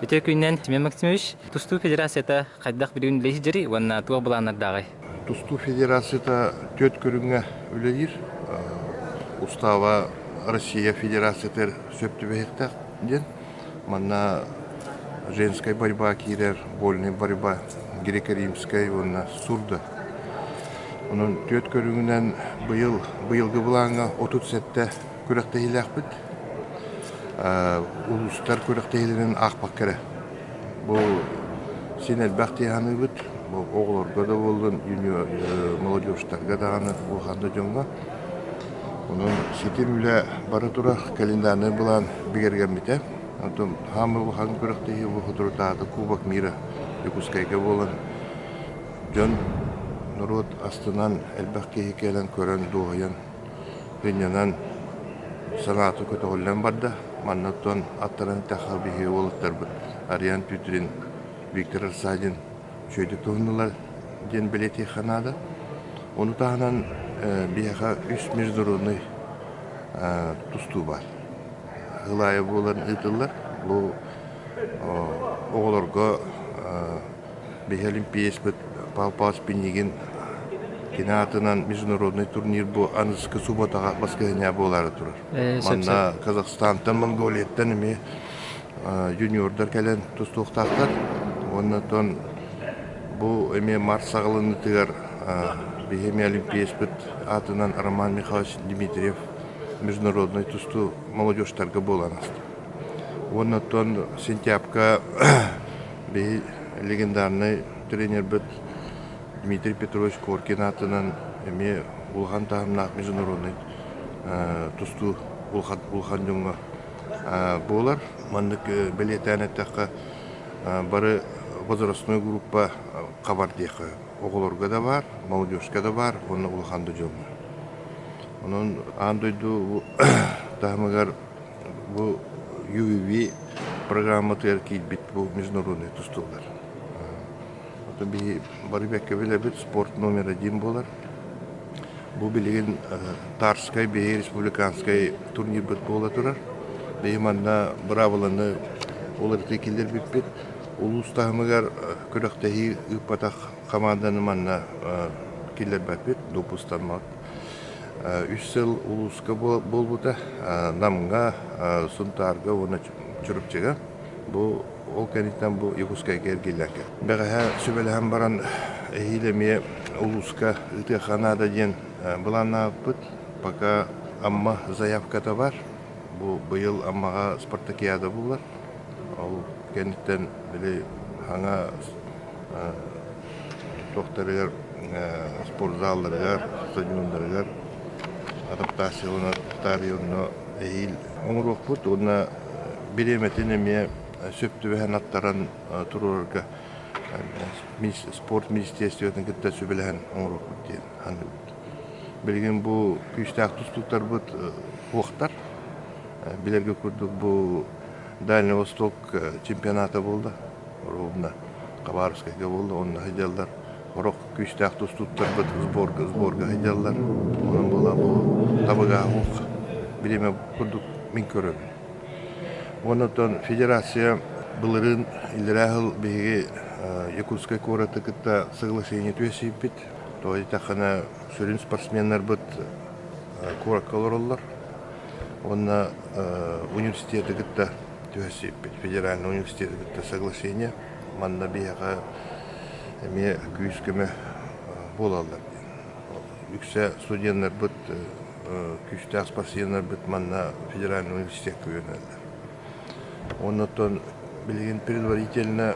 Бите күннен Семен Максимович Тусту Федерацията қайдақ бірін лейс жері, онна туға бұланар дағай. Тусту Федерацията төт көріңе үлелер. Устава Россия Федерацияты сөпті бәйіқтақ ден. Манна женская борьба кейдер, вольная борьба, греко-римская, онна сурда. Onun төт көріңінен бұйылғы бұлаңа 30 сәтті көріқтейілі ақпыд. Улустар көріқтейілінің ақпақ кәрі. Бұл сен әлбәқті яны бұд. Бұл оғыларға да болдың, молодежтарға да аны болғанды жоңға. Onun сетем үлі бары тұра календарны бұлан бігерген біте. Антон хамы бұлған көріқтейі бұлғы тұртады Кубок мира Якутскайға болын. Жон народ астынан әлбәқке екелен көрін доғайын. Дүниянан санаты көтіғылен барды. Маннаттон аттарын тәқал бейі олықтар бұд. Ариан Пютрин, Виктор Арсадин шөйді тұғынылар ден білеті қанады. Оны тағынан бияға үш международный тұсту бар. Ғылайы болан ұйтылар. Бұл оғыларға бейі олимпиес бұд Пал-Пал спинеген кинатынан международный турнир бұл анысқы субботаға басқағыня болары тұрар. Манна Казахстантан, Монголияттан еме юниордар кәлін тұстуқтақтар. Оннатон бұл еме марс сағылыны тұғар бейхеме олимпиес бұд атынан Роман Михайлович Дмитриев международный тұсту молодежтарға болан асты. Оннатон сентябрька бей легендарный тренер бұд Дмитрий Петрович Коркин атынан эме улхан тағымнақ международный тұсту улхан жоңға болар. Мандық білетәні таққа бары возрастной группа қабар дейқі. Оғыларға да бар, молодежка да бар, оны улханды жоңға. Оның андойду тағымығар бұл UVV программа тұяр кейт бұл международный тұстулар. Бары бәкке біле біт спорт номер 1 болар. Бұл білеген Тарскай, бейі республиканскай турнир біт бола тұрар. Бейі манна бравыланы олар текелер біт біт. Улус тағымығар көріқтәхи үппатақ команданы манна келер бәт біт, допустанмақ. 3 сыл улуска бол бұта, намға, сұнтарға, оны жүріп жеға. Бұл ол кәнеттен бұл Якутскайға ергеләңгі. Бәғі сөбеліған баран әйілеме улуска ұтықанада ден бұлана бұд. Пока амма заявката бар. Бұл бұйыл аммаға спартакиада болар. Ол кәнеттен білі хаңа тоқтарығар, спортзалдырығар, стадиондырығар, адаптациялына тарионына әйіл оңыруқ бұд. Оны береметін еме сөпті бәхен аттаран тұрырға спорт министерстветін күтті сөбіліген оңыруқ бұд дейін. Білген бұл күйістәк тұстықтар бұд оқтар. Білерге көрдік бұл Дальний Восток чемпионаты болды. Ровна Қабарыскайға болды. Оның хайдалдар. Орақ күйістәк тұстықтар бұд сборға хайдалдар. Оның бола бұл табыға оқ. Білеме көрдік мен көрігін. Оннан федерация бұлырын илірәғыл бейге Якутскай кораты күтті соглашение төсейіп бет. Тоғай тақына сөрін спортсменлер бұд кораккалар олар. Онна университеті күтті төсейіп бет. Федеральный университеті күтті соглашение. Манна бейға әме күйіскіме болалар. Үксе студенттер бұд, күйістәк спортсменлер бұд манна федеральный университет күйенелер. Оннан білген предварительно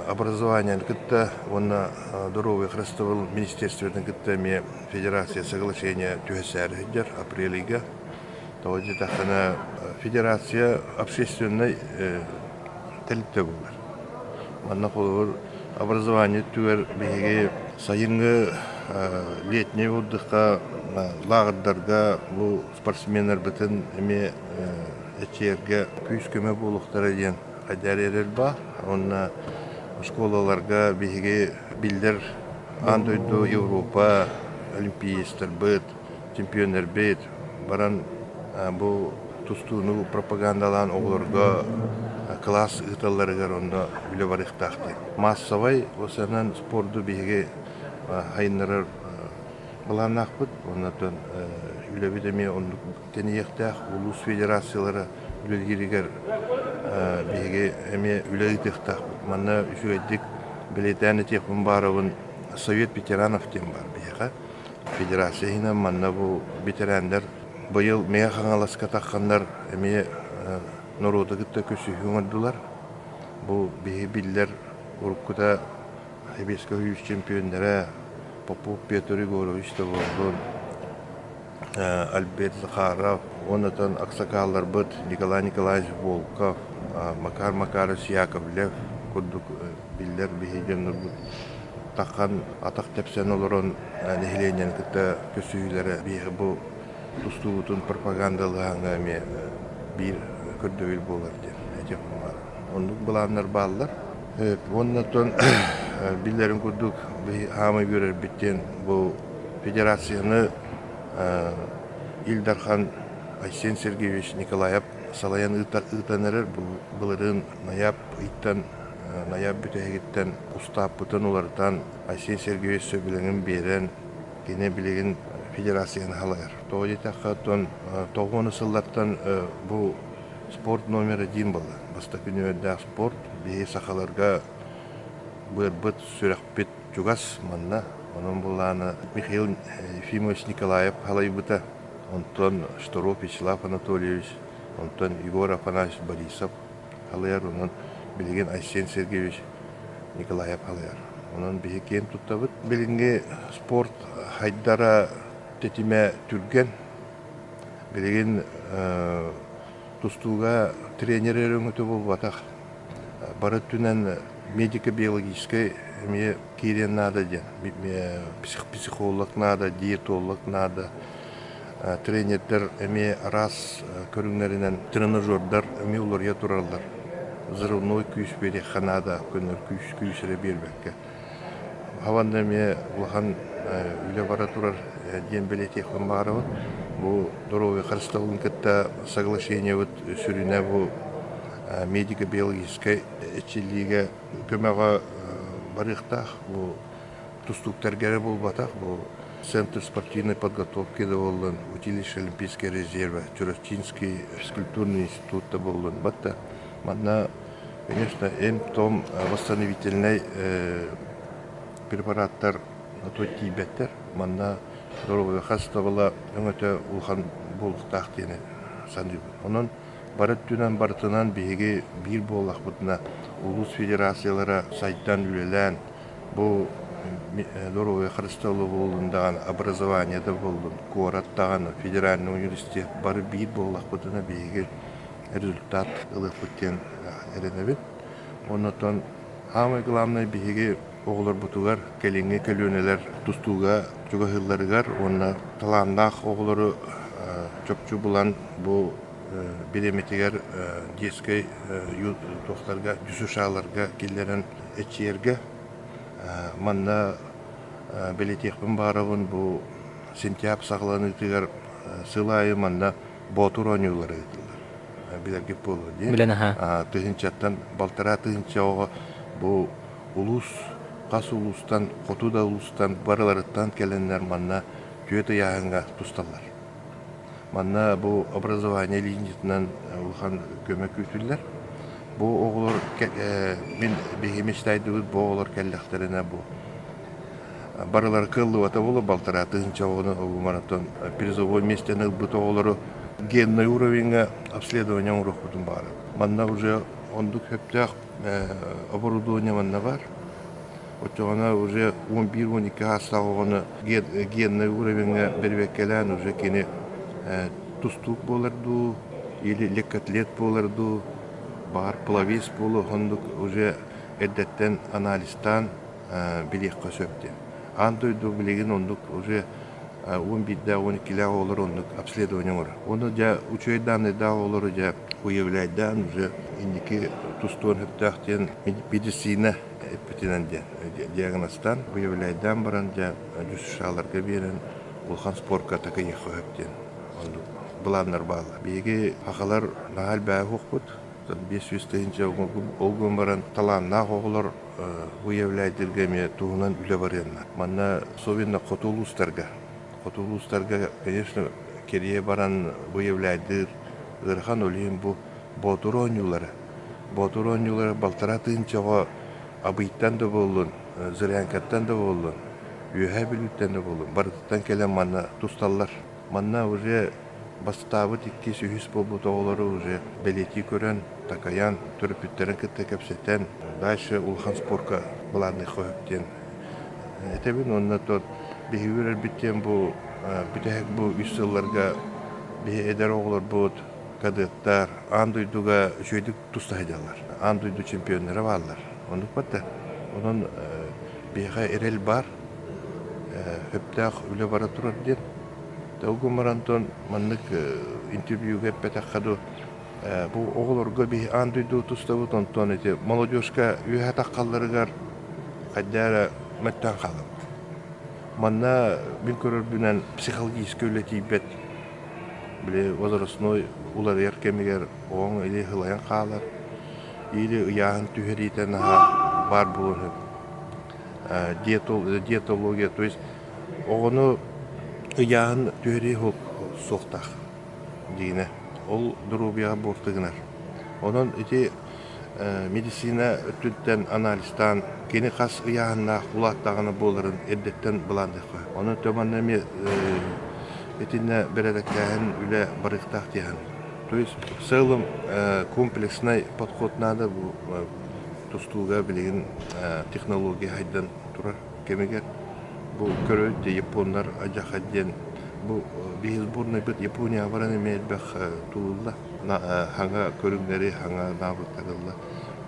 образование күтті, онна здоровый храстовыл министерстветін күтті ме федерация соглашение түйесәрі жүдер апрелиға. Тоғыды тақына федерация общественной тәліпті болар. Манна қолығыр образование түйер бейге сайынғы летний отдыққа лағыддарға бұл спортсменлер бітін еме әттерге күйіскөме болуқтары ден қайдар ерел ба. Онна школаларға бейге білдер андойду Европа олимпиестер бұд, чемпионер бет. Баран бұл тұстуыны пропагандалан оғыларға класс ыталларыгар онда үле барыктакты. Массовай осанан спорту биге хайнырар баланакпыт, оннан үле бидеме ондук тениектах улус федерациялары үлелгиригер биге эме үле итектак. Манна үсүгедик билетаны текун барыбын Совет ветеранов тем бар бияга. Федерацияна манна бу ветерандар быйыл мега хаңаласка таккандар эме народы гытта көсүгүңдүлар. Бу биги биллер уруккута Хебеско Юж чемпиондары Попов Петр Егорович да болдун. Альберт Захаров, оннан аксакаллар быт Николай Николаевич Волков, Макар Макарович Яковлев, курдук биллер биги жөнүр таккан атак тепсен олорон нехиленен кытта көсүгүлөрү биги бу тустуутун пропагандалыгаңа эме бир көрдөбүл болар деп бар. Ондук буланнар баллар. Оннан биллерин курдук хамы көрөр биттен бу федерацияны Илдархан Айсен Сергеевич Николаев салаян ытанырыр булырын нояб ыттан нояб бүтегиттен устап бутун улардан Айсен Сергеевич сөбүлеңин берен кене билеген федерацияны халар. Тоодетахатон 90 сыллардан бу спорт номер 1 болды. Баста күнөдө спорт бии сахаларга быт сүрөкпет жугас манна. Онун буланы Михаил Ефимович Николаев халайбыта, онтон Шторов Вячеслав Анатольевич, онтон Егор Афанасьевич Борисов халаяр, онун билеген Айсен Сергеевич Николаев халаяр. Онун бии кен туттабыт. Билинге спорт хайдара тетиме түрген билеген тустуга тренерлер өңөтө болбатак. Барат түнен медико-биологической мне кирен надо, психолог надо, диетолог надо, тренерлер эме раз көрүңнәренен тренажердар эме уларга туралар. Взрывной күч бере ханада көнөр күчүрө бербекке. Хаванда ме улахан үле бара турар ден билете хымбарыбы. Бу здоровый харсталын кытта соглашение вот сүрүнө бу медико-биологической эчилиге көмөгө барыктах бу тустуктарга болбатак бу Центр спортивной подготовки да болдун, училище Олимпийской резервы, Чурочинский физкультурный институт да болдун. Батта манна, конечно, том восстановительный препараттар той тибеттер, манна здоровый хастабыла өңөтө улхан болдуктак дени санды. Онун барат түнен бартынан биги бир болак бутуна улус федерациялары сайттан үлелен бу здоровый хастабыла болундаган образование да болдун, Куараттаган федеральный университет бары бир болак бутуна биги результат ылык бүттен эренебит. Онотон самый главный биги оғылар бұтығар, кәлеңе кәлөнелер тұстуға жүгахылларығар, онна таландақ оғылары чөпчу бұлан бұл береметігер дескай тоқтарға, жүсушаларға келдерін әтшерге. Манна белетекпін барығын бұл сентяб сақланытығар сылайы манна ботур ойнулары етілдер. Білерге болу дейін. Білен аға. Тыхынчаттан, балтара тыхынча оға бұл улус Кас улустан, Котуда улустан, барыларыттан келенлер манна түйеті яғынға тұсталар. Манна бұл образование линитінен ұлған көмек өтілер. Бұл оғылар, мен бейгемештайды өт, бұл оғылар кәлләқтеріне бұл. Барылар кыллы вата болу, балтара тыгынча оғыны маратон призовой местені бұт оғылары генный уровеньға обследование ұруқ бұтын бары. Манна уже ондық хөптәқ оборудование манна бар. Отчоғана уже 11-12 астағыны генный уровеньға бербеккелен уже кені тустук болырду, или леккатлет болырду, бар плавис болу, ондық уже әддеттен анализтан білеққа сөпті. Андойду білеген ондық уже 11-12 олар ондық обследование олар. Оны жа учойдан да олар жа уявляйдан уже индики тустуын хөптақтен медицина эппетинен диагностан уявляйдан баран жа жүсішаларға берін улхан спортқа такы еху хөптен. Бұланнар балы. Беге ақалар нағал бәі хоқпыд. 500 тыгынча олгун баран талааннаах оҕолор уявляйдыргеме туһунан үле барыанна. Манна особенно хотулустарга, конечно, керие баран уявляйдыр ырхан олиин бу ботуронюлары. Ботуронюлары балтара тыгынчаға абыйттан да болун, зырянкаттан да болун, үйәһә билүттен да болун. Барыттан келен манна тусталлар. Манна уже бастабы тикки сүйіс болбут оғылары уже белети көрен, такаян, төрөпүттерин кытта кепсеттен, дальше улхан спорка бұланы қойыптен. Этебин онна тот бейгүрер биттен бу, бүтәхек бу үссылларга бей эдер оғылар бұд, кадыттар, андойдуга жөйдік тустайдалар. Андойду чемпионнары баллар. Онық батта. Онын бейға эрел бар, хөптәқ үлі бара тұрар ден. Таугун марантон маннык интервьюге петаққаду бу оғыларга бей андойду туставыт онтон эти молодежка үйә таққалларыгар қайдара мәттен қалым. Манна мен көрір бүнен психологический өлети бет біле возрастной улар еркемегер оң или хылаян қалар или ұяғын түйеритен бар болуны диетология, то есть оғыны ұяғын түйери соқтақ дейіне. Ол дұрубияға бортығынар. Онын эти медицина өттүттен анализтан кені қас ұяғынна ұлаттағыны болырын әддеттен бұландыққа. Оның төманнаме этинне бередекляхын үле барықтақ дейін. То есть целым комплексный подход надо тустуға білеген технология хайдан тұрар кемегер. Бұл көрөйді япондар ажақадден. Бұл бейізборный бұд Япония баран емейдбәқ туылла. Хаңа көріңдері, хаңа набырттағылла.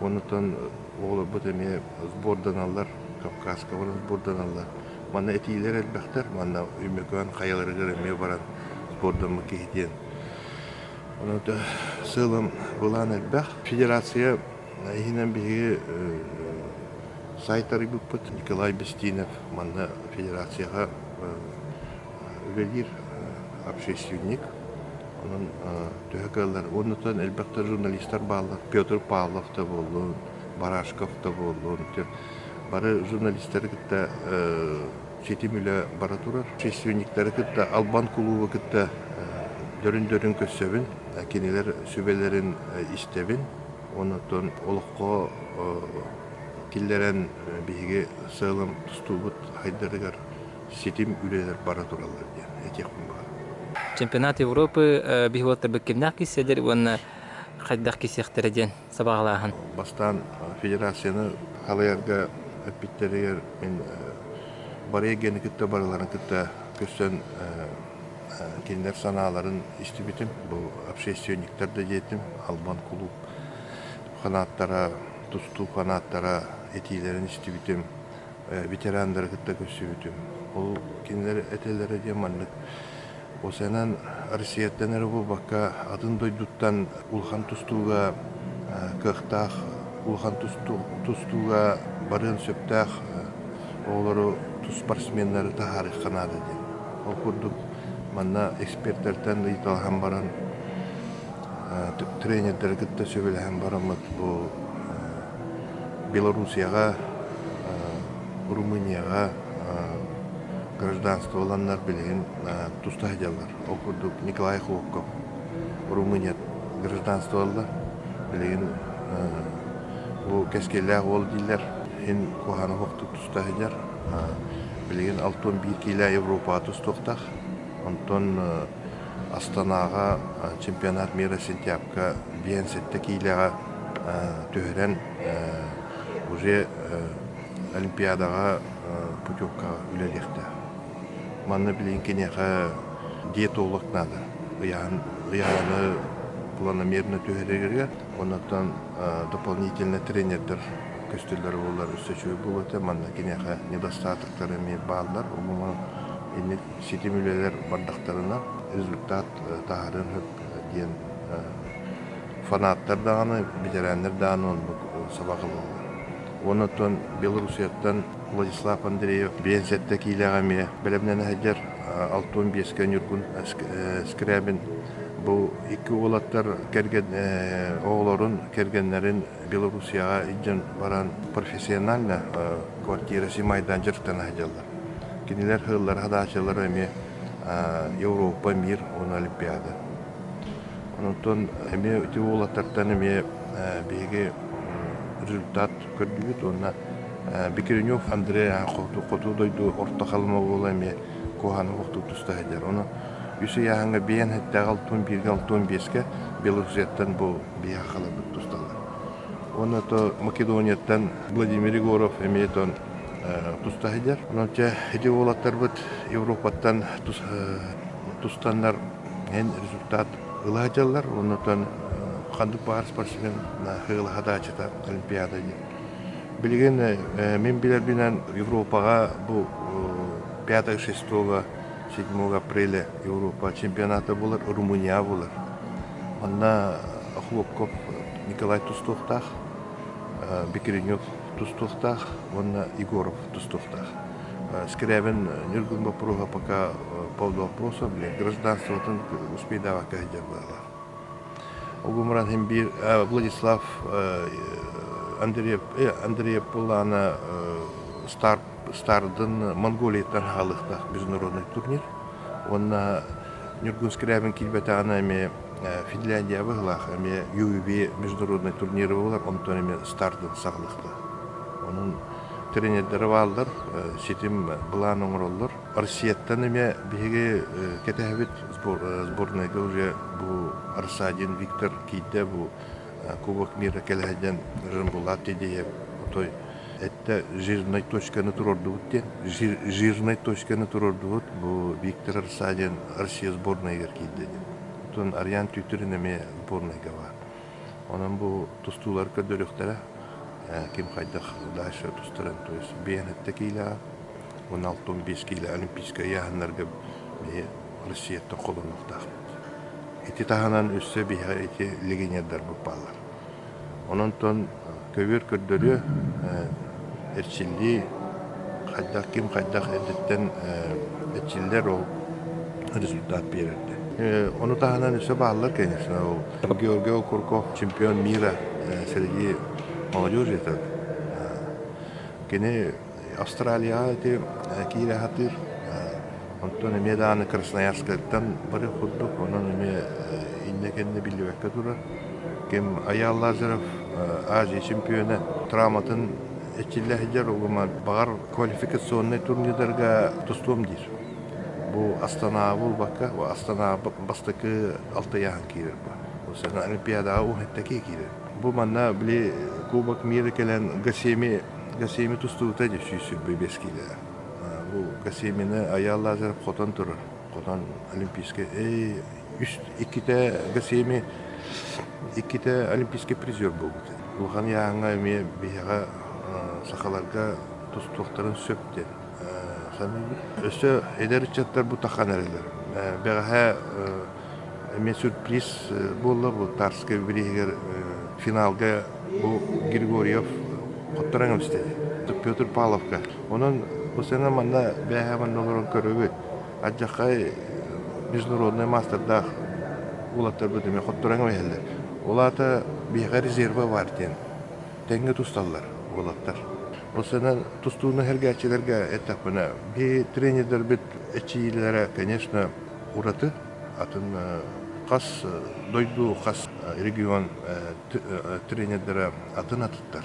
Онытан оғылы бұд емей сбордан алар, Кавказка баран сбордан алар. Мана этилер әлбәқтер, мана үмекуан қайаларығыр емей баран сбордан мұкейден. Оныта сылым бұлан әлбәқ. Федерация Ихинен биги сайтары бүкпіт Николай Бестинов манна федерацияға үлелер общественник. Onun tühekələr, ondan elbette jurnalistler bağlı. Pyotr Pavlov da boldu, Barashkov da boldu. Bari jurnalistler gitti çetimüle baraturar. Общественниктер gitti Alban klubu gitti dörün kösebin, keniler sübelerin istebin. Ondan olukko killeren bihige sağlam tustubut haydarıgar setim üleler baraturalar diye. Чемпионат Европы бихвотта беккемнак киседер уонна хайдах кисехтереден сабагалахан. Бастан федерацияны халаярга өппиттеригер мен барыя гені кітті барыларын кітті көстен кендер саналарын истибитим. Бұл общественниктер де жетім. Албан клуб қанаттара, тусту қанаттара етейлерін истибитим. Ветерандары кітті көстебитим. Ол кендер әтелері деманлық. Осенен Россияттен әрі бұл баққа атын дойдуттан улхан тустуға кықтақ, улхан тустуға барын сөптақ олары тұс спортсменлері тағарық қанады ден. Ол күрдік манна эксперттерден ұйталған баран тренердер күтті сөбелеген барамыз бұл Белоруссияға, Румынияға гражданство оlanlar bilgin tustahjallar. Okurduk Nikolay Khokov. Rumınya гражданство aldı. Bilgin bu keskeler oldu diller. Hen kohana hoktuk tustahjar. Bilgin 61 kilo Avrupa tustoqtaq. Ondan Astana'ga чемпионат мира сентябрьга 57 килоға төһөрен уже Олимпиадаға путевкаға үлелekte. Манна билин кенеха диетолог надо. Ыяны планомерно төһөрегерге, ондан дополнительно тренердер көстөллөр болар өсөчү болот. Манна кенеха недостатоктары ме балдар, умуман эне сетимүлелер бардактарына результат тахарын ден фанаттар даганы, ветерандар даганы сабагы болду. Ондан Белоруссияттан Владислав Андреев 57 килограмме белемнен хәҗәр 65 көн юргун скрябин Bu iki oğlatlar kergen oğulların kergenlerin Belarusyaga icen baran profesyonalna kvartirasi maydancılıktan hajallar. Kiniler hıllar hadaşalar emi Avrupa Mir on Olimpiada. Ondan emi iki oğlatlardan emi bege результат көрдүбүт онна Бекиринев Андрей Коту дойду орта калма болами Коханы вакту тустайдар. Оны үсү яңа бен хеттагал тун биргал тун беске Белорусияттан бу бия калып тусталар. Оны то Македонияттан Владимир Егоров эметон тустайдар. Онча эти олаттар бут Европаттан тустандар эн результат ылажалар. Онотон Хандык бар спортсмен хыл хадачыта Олимпиада. Билген мен билер бинен Европага бу 5-6 7 апреля Европа чемпионаты булар, Румыния булар. Анда Хлопков Николай Тустовтах, Бекиринев Тустовтах, онна Егоров Тустовтах. Скрябин Нюргун Бапруга пока по вопросу, гражданство успей давать каждый было. Огумран Химбир, Владислав Андреев Пулана Стардын Монголияттан халықтақ международный турнир. Онна Нюргун Скрябин килбетана эми Финляндия быглах, эми UVB международный турниры болар, онтон эми Стардын сағлықта. Onun тренерлері балдар, сетим бұлан оңыролдар. Россияттан эми биге кетебит сборныйга уже бу Арсадин Виктор Кейде бу Кубок мира келеден Жамбулат дедеев той это жирной точканы турордубут те жирной точканы турордубут бу Виктор Арсадин Россия сборныйга Кейде. Тон Ариан Тютюрин эми сборныйга бар. Onun bu tustulар көдөлөктөрө ким хайдах дальше тустаран, то есть бенеттекила 16-15 кило олимпийская яһаннарга Россияттан колонуктак. Эти таханан үссе биха эти легионердар бупалар. Ононтон көбөр көдөлө эрчилди хайдах ким хайдах эдеттен эрчиллер ол результат берди. Onu таханан үссе баалар, конечно. Георгий Курков чемпион мира среди молодежи это. Кене Австралия эти кире хатыр. Онтон меданы Красноярскаттан бары худдук, онон эме иннекенде билбекке турар. Кем Аял Лазаров Азия чемпионы травматын этчиллехидер угума багар квалификационный турнирдарга тустум дир. Бу Астана булбакка, ва Астана бастыкы алтаяхан кирер ба. Осына Олимпиада у хеттеки кирер. Бу манна били Кубок мира келен Гасеми тустуута деп сүйсүр бебескиле. Бу Гасемини Аял Лазаров хотон турар. Хотон олимпийский икките Гасеми икките олимпийский призер болду. Улхан яңа эме бияга сахаларга тустуктарын сөптен. Өсө эдерчаттар бу таханерлер. Бега эме сюрприз болду бу Тарская биригер финалга бу Григорьев Коттораңым истеди. Петр Павловка. Онун бу сene манда бега маннолорун көрөбүт. Аджакай международный мастерда улаттар бөтөмө Коттораңым эле. Улата бега резерва бар тен. Теңге тусталлар улаттар. Бу сene тустууну хергачилерге этапына би тренерлер бит эчилере, конечно, ураты атын кас дойду кас регион тренерлери атын атыттар.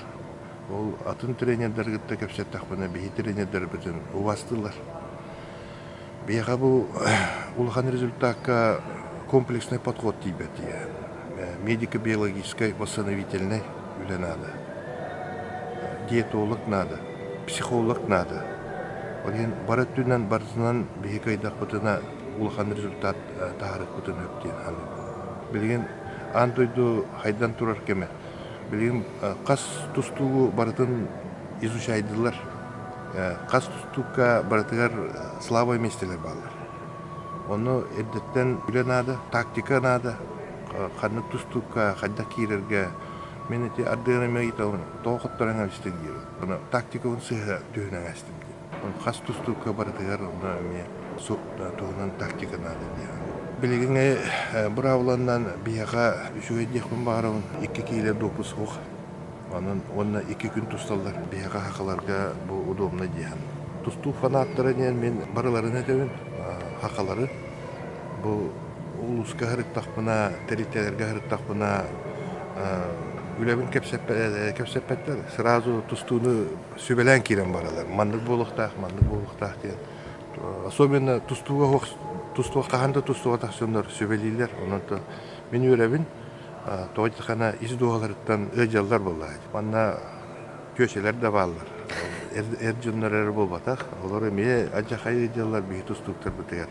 Ол атын тренерлерге кепсеттакпына би тренерлер бүтүн убастылар. Бияга бу улган результатка комплексный подход тибет. Медико-биологической восстановительной үле надо. Диетолог надо, психолог надо. Олен бары түннен барысынан бейкайдақ бұтына улхан результат тағарық бұтын өптен ханы. Білген антойду хайдан турар кеме. Білген қас тұстуғы барытын изучайдылар. Қас тұстуға барытығар слабой местелер балар. Оны әдеттен үле надо, тактика надо. Қанық тұстуға, қайда кейлерге мен эти ардыгына итауын тоқыттарыңа істен керу. Оны тактикауын сыға түйінен әстім дейді. Оны қас тұстуққа бардығар, оны мен соқ туғынан тактика надо дейді. Билигине бравланнан бияга үчүгө дехмин баарыбын 2 киле допус хук. Онна 2 күн тусталдар. Бияга хакаларга бу удобно дихан. Тусту фанаттары мен барыларын этебин. Хакалары бу улуска харыттакпына, территорияларга харыттакпына үлебин кепсеппеттер. Сразу тустуну сүбелен кирен баралар. Мандык болуктак деген. Особенно тустуга каханда тустуга таксондар сүбелилер. Онто мен үлебин тойтхана издугалардан ыжалдар боллар. Манна көчелер да баллар. Эржуннар болбатак. Олар эме ажакай ыжалдар бии тустуктар бутер.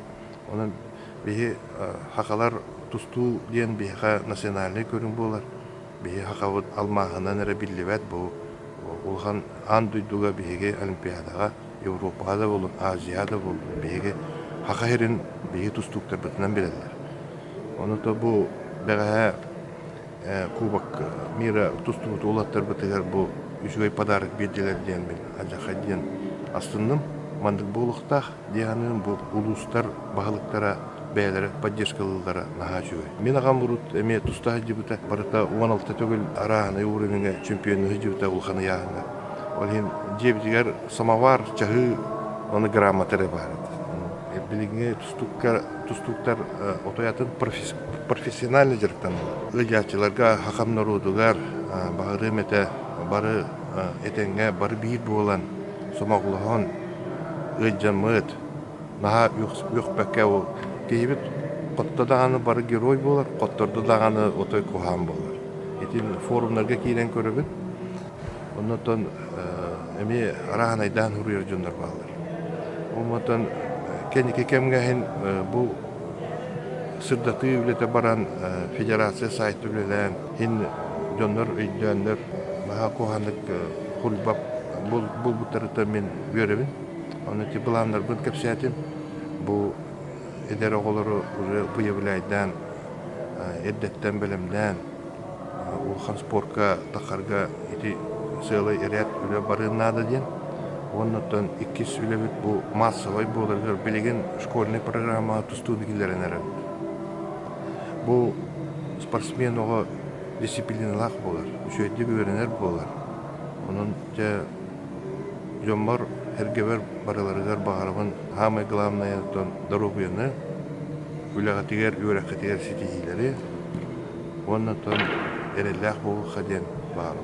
Онун бии хакалар тусту диен бийга национальный көрүн болар. Бии хакабыт алмагынан эре билебет бу. Улхан андуйдуга бииге олимпиадага, Европада болун, Азияда болун бииге хакайрын бии тустуктар бутунан билелер. Онуто бу бага Кубок мира тустугут улаттар бутыгар бу үчүгөй подарок бердилер диен мен ажакай диен астынным. Мандык болуктак диянын бу улустар багылыктара бәйләре поддержкалылары наха жүгөй. Мен агам бурут эме туста жибута барыта 16 төгүл араны уровенге чемпионы жибута улханы ягында. Ол хин жебдигер самовар чагы оны грамотары бар. Билиңе тустуктар отоятын профессиональный жыртан. Ыжачыларга хакам народугар багыры мете бары этенге бары бир болан сомоглохон ыжжамыт наха юкпекке ол кейбит котто даганы бары герой болар, котторду даганы отой кухан болар. Этин форумдарга кийрен көрөбүт. Оннотон эми араханайдан хуруер жондар балар. Оннотон кеники кемгехин бу сырдаты үлете баран федерация сайты үлелен хин жондар өйдөндөр наха кухандык хулбап бул бутарыта мен көрөбүн. Оны типландар бут кепсетин бу эдер оголору уже выявляйдан эддеттен белемден улхан спортка такарга ити сылы эрет үле барынады ден. Оннотон 2 сүйлөбүт бу массовый боларгар билеген школьный программа тустууникилерин эрет. Бу спортсмен ого дисциплиналак болар, үчөйдү көрөнөр болар. Онун же жомбар эргебер бараларыгар багарыбын самое главное тон дорогуяны үлөгатигер үрөкатигер ситихилери оннотон эреллах болу хаден бар.